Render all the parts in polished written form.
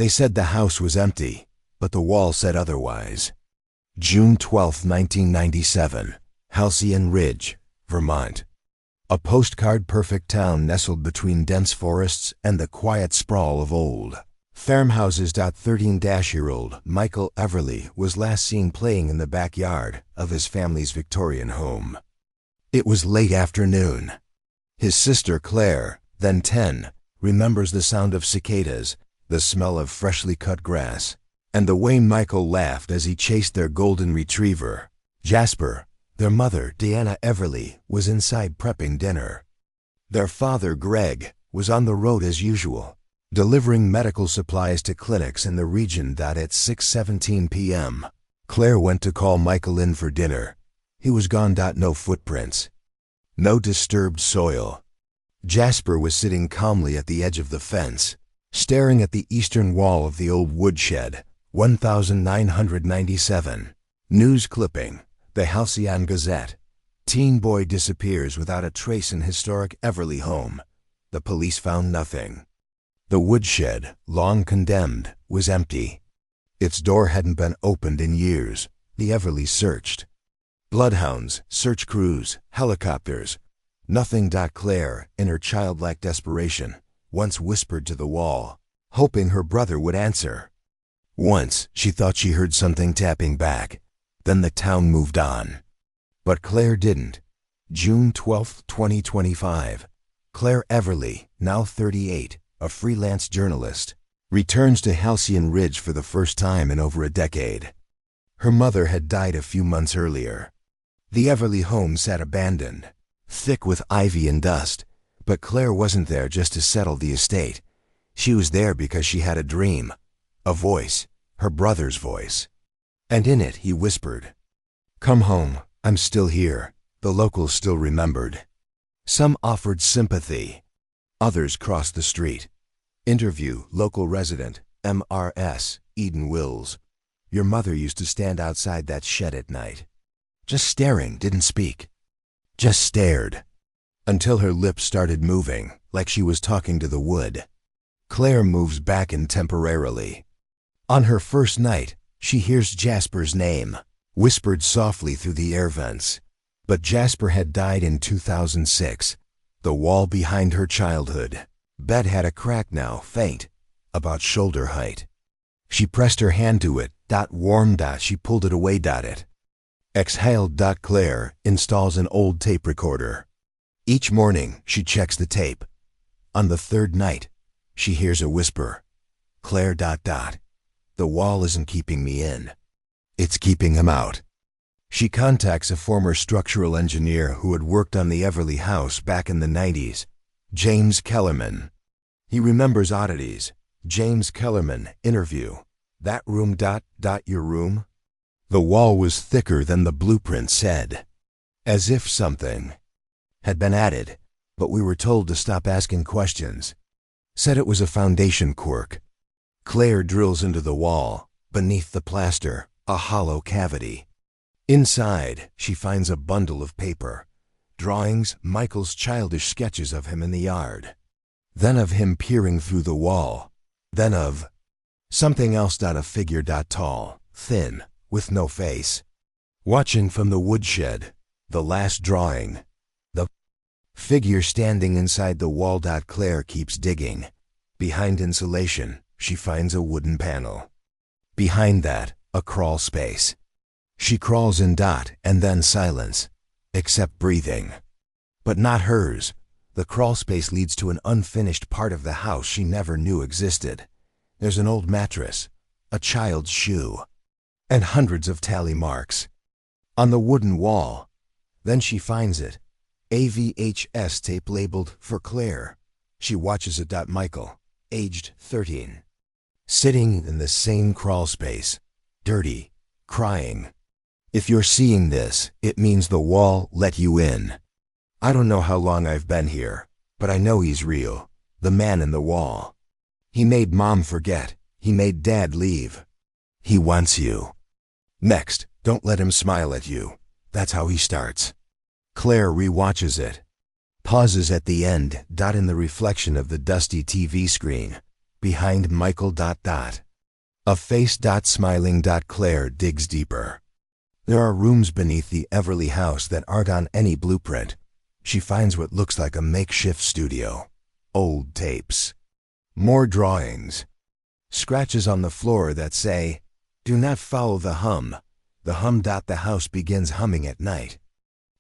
They said the house was empty, but the wall said otherwise. June 12, 1997, Halcyon Ridge, Vermont. A postcard-perfect town nestled between dense forests and the quiet sprawl of old farmhouses. 13-year-old Michael Everly was last seen playing in the backyard of his family's Victorian home. It was late afternoon. His sister Claire, then 10, remembers the sound of cicadas, the smell of freshly cut grass, and the way Michael laughed as he chased their golden retriever, Jasper. Their mother, Deanna Everly, was inside prepping dinner. Their father, Greg, was on the road as usual, delivering medical supplies to clinics in the region. At 6:17 p.m., Claire went to call Michael in for dinner. He was gone. No footprints. No disturbed soil. Jasper was sitting calmly at the edge of the fence, staring at the eastern wall of the old woodshed. 1997. News clipping. The Halcyon Gazette. Teen boy disappears without a trace in historic Everly home. The police found nothing. The woodshed, long condemned, was empty. Its door hadn't been opened in years. The Everlys searched. Bloodhounds, search crews, helicopters. Nothing. Claire, in her childlike desperation, once whispered to the wall, hoping her brother would answer. Once, she thought she heard something tapping back. Then the town moved on. But Claire didn't. June 12, 2025. Claire Everly, now 38, a freelance journalist, returns to Halcyon Ridge for the first time in over a decade. Her mother had died a few months earlier. The Everly home sat abandoned, thick with ivy and dust, but Claire wasn't there just to settle the estate. She was there because she had a dream, a voice, her brother's voice. And in it he whispered, "Come home, I'm still here." The locals still remembered. Some offered sympathy. Others crossed the street. Interview, local resident, MRS, Eden Wills. "Your mother used to stand outside that shed at night. Just staring, didn't speak. Just stared. Until her lips started moving, like she was talking to the wood." Claire moves back in temporarily. On her first night, she hears Jasper's name, whispered softly through the air vents. But Jasper had died in 2006, the wall behind her childhood. Bed had a crack now, faint, about shoulder height. She pressed her hand to it, warm. She pulled it away. It exhaled. Claire installs an old tape recorder. Each morning, she checks the tape. On the third night, she hears a whisper. Claire. The wall isn't keeping me in. It's keeping him out. She contacts a former structural engineer who had worked on the Everly house back in the 90s, James Kellerman. He remembers oddities. James Kellerman, interview. "That room. Your room?" The wall was thicker than the blueprint said, as if something had been added, but we were told to stop asking questions. Said it was a foundation quirk. Claire drills into the wall. Beneath the plaster, a hollow cavity. Inside, she finds a bundle of paper. Drawings, Michael's childish sketches of him in the yard. Then of him peering through the wall. Then of something else. A figure. Tall, thin, with no face. Watching from the woodshed. The last drawing. The figure standing inside the wall. Claire keeps digging. Behind insulation, she finds a wooden panel. Behind that, a crawl space. She crawls in. And then silence, except breathing. But not hers. The crawl space leads to an unfinished part of the house she never knew existed. There's an old mattress, a child's shoe, and hundreds of tally marks. On the wooden wall. Then she finds it. A VHS tape labeled "For Claire." She watches it. Michael, aged 13. Sitting in the same crawl space, dirty, crying. If you're seeing this, it means the wall let you in. I don't know how long I've been here, but I know he's real, the man in the wall. He made Mom forget. He made Dad leave. He wants you. Next, don't let him smile at you. That's how he starts. Claire rewatches it. Pauses at the end. In the reflection of the dusty TV screen. Behind Michael... A face... Smiling... Claire digs deeper. There are rooms beneath the Everly house that aren't on any blueprint. She finds what looks like a makeshift studio. Old tapes. More drawings. Scratches on the floor that say, "Do not follow the hum." The hum... The house begins humming at night.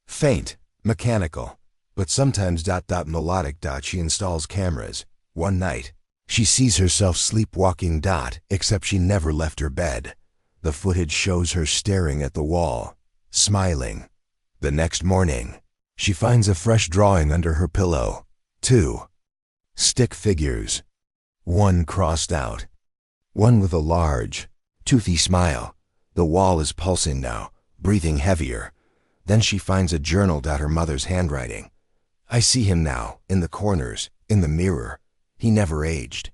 Faint, mechanical, but sometimes... Melodic. She installs cameras. One night, she sees herself sleepwalking... Except she never left her bed. The footage shows her staring at the wall, smiling. The next morning, she finds a fresh drawing under her pillow. 2 stick figures. One crossed out. One with a large, toothy smile. The wall is pulsing now, breathing heavier. Then she finds a journal... Her mother's handwriting. "I see him now, in the corners, in the mirror. He never aged.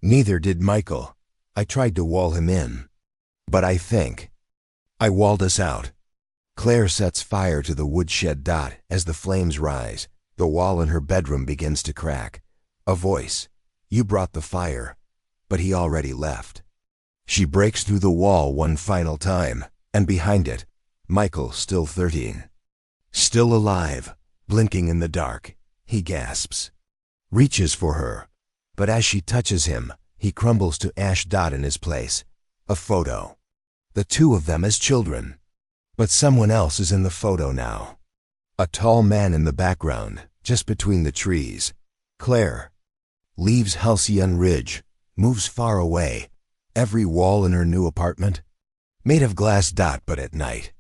Neither did Michael. I tried to wall him in. But I think I walled us out." Claire sets fire to the woodshed. As the flames rise, the wall in her bedroom begins to crack. A voice: "You brought the fire, but he already left." She breaks through the wall one final time, and behind it, Michael, still 13. Still alive, blinking in the dark. He gasps. Reaches for her, but as she touches him, he crumbles to ash. In his place, a photo. The two of them as children. But someone else is in the photo now. A tall man in the background, just between the trees. Claire leaves Halcyon Ridge, moves far away. Every wall in her new apartment, made of glass. But at night,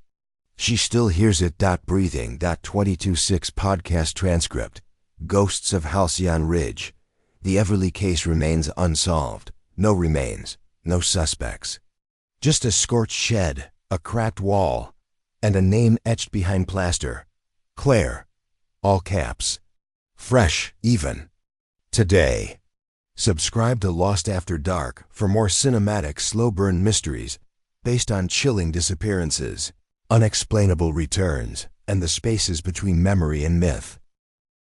she still hears it. Breathing. 22/6 podcast transcript. Ghosts of Halcyon Ridge. The Everly case remains unsolved. No remains, no suspects. Just a scorched shed, a cracked wall, and a name etched behind plaster. Claire. All caps. Fresh, even. Today. Subscribe to Lost After Dark for more cinematic slow-burn mysteries based on chilling disappearances, unexplainable returns, and the spaces between memory and myth.